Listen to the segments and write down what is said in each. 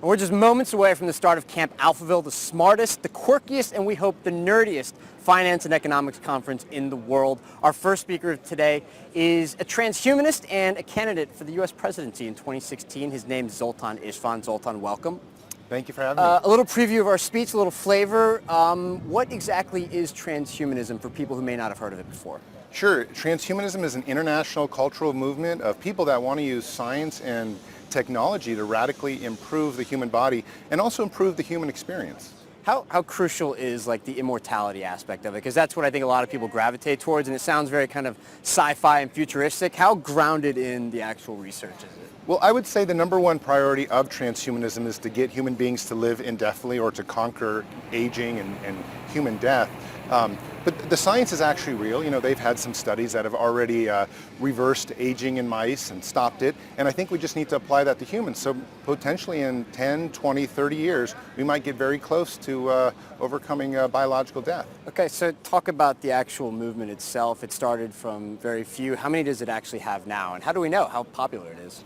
We're just moments away from the start of Camp Alphaville, the smartest, the quirkiest, and we hope the nerdiest finance and economics conference in the world. Our first speaker today is a transhumanist and a candidate for the U.S. presidency in 2016. His name is Zoltan Istvan. Zoltan, welcome. Thank you for having me. A little preview of our speech, a little flavor. What exactly is transhumanism for people who may not have heard of it before? Sure. Transhumanism is an international cultural movement of people that want to use science and technology to radically improve the human body and also improve the human experience. How crucial is like the immortality aspect of it? Because that's what I think a lot of people gravitate towards, and it sounds very kind of sci-fi and futuristic. How grounded in the actual research is it? Well, I would say the number one priority of transhumanism is to get human beings to live indefinitely or to conquer aging and human death. But the science is actually real. You know, they've had some studies that have already reversed aging in mice and stopped it. And I think we just need to apply that to humans. So potentially in 10, 20, 30 years, we might get very close to overcoming biological death. Okay, so talk about the actual movement itself. It started from very few. How many does it actually have now? And how do we know how popular it is?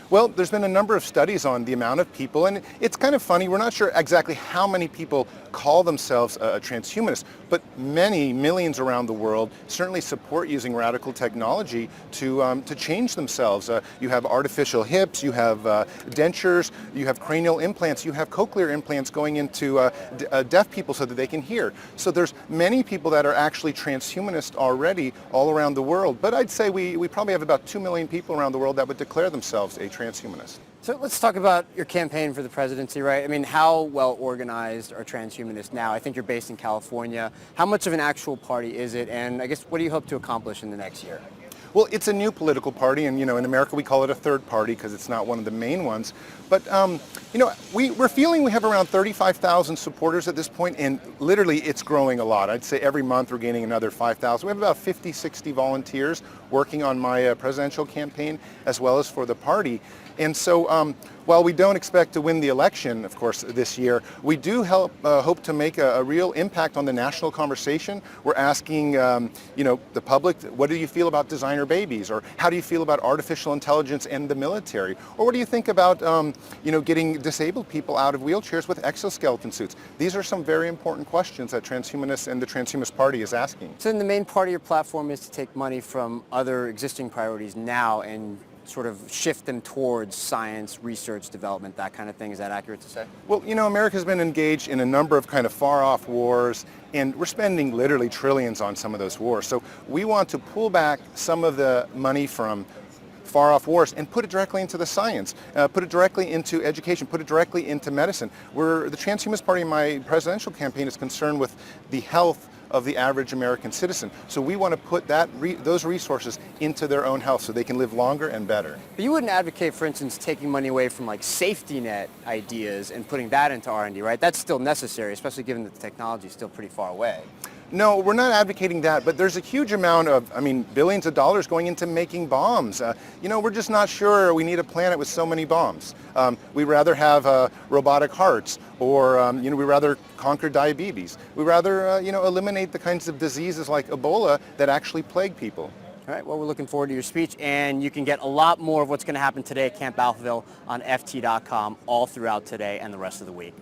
Well, there's been a number of studies on the amount of people, and it's kind of funny. We're not sure exactly how many people call themselves a transhumanist, but many, millions around the world certainly support using radical technology to change themselves. You have artificial hips, you have dentures, you have cranial implants, you have cochlear implants going into deaf people so that they can hear. So there's many people that are actually transhumanist already all around the world, but I'd say we probably have about 2 million people around the world that would declare themselves a transhumanist. So let's talk about your campaign for the presidency, right? I mean, how well organized are transhumanists now? I think you're based in California. How much of an actual party is it? And I guess, what do you hope to accomplish in the next year? Well, it's a new political party, and, you know, in America we call it a third party because it's not one of the main ones. But, you know, we're feeling we have around 35,000 supporters at this point, and literally it's growing a lot. I'd say every month we're gaining another 5,000. We have about 50, 60 volunteers working on my presidential campaign as well as for the party. And so while we don't expect to win the election, of course, this year, we do hope to make a real impact on the national conversation. We're asking, you know, the public, what do you feel about designer babies? Or how do you feel about artificial intelligence and the military? Or what do you think about, you know, getting disabled people out of wheelchairs with exoskeleton suits? These are some very important questions that transhumanists and the Transhumanist Party is asking. So then the main part of your platform is to take money from other existing priorities now and sort of shift them towards science, research, development, that kind of thing. Is that accurate to say? Well, you know, America's been engaged in a number of kind of far-off wars, and we're spending literally trillions on some of those wars. So we want to pull back some of the money from far-off wars and put it directly into the science, put it directly into education, put it directly into medicine. The Transhumanist Party in my presidential campaign is concerned with the health of the average American citizen. So we want to put those resources into their own health so they can live longer and better. But you wouldn't advocate, for instance, taking money away from like safety net ideas and putting that into R&D, right? That's still necessary, especially given that the technology is still pretty far away. No, we're not advocating that, but there's a huge amount of, I mean, billions of dollars going into making bombs. You know, we're just not sure we need a planet with so many bombs. We'd rather have robotic hearts, or, you know, we'd rather conquer diabetes. We'd rather, you know, eliminate the kinds of diseases like Ebola that actually plague people. All right, well, we're looking forward to your speech, and you can get a lot more of what's going to happen today at Camp Alphaville on FT.com all throughout today and the rest of the week.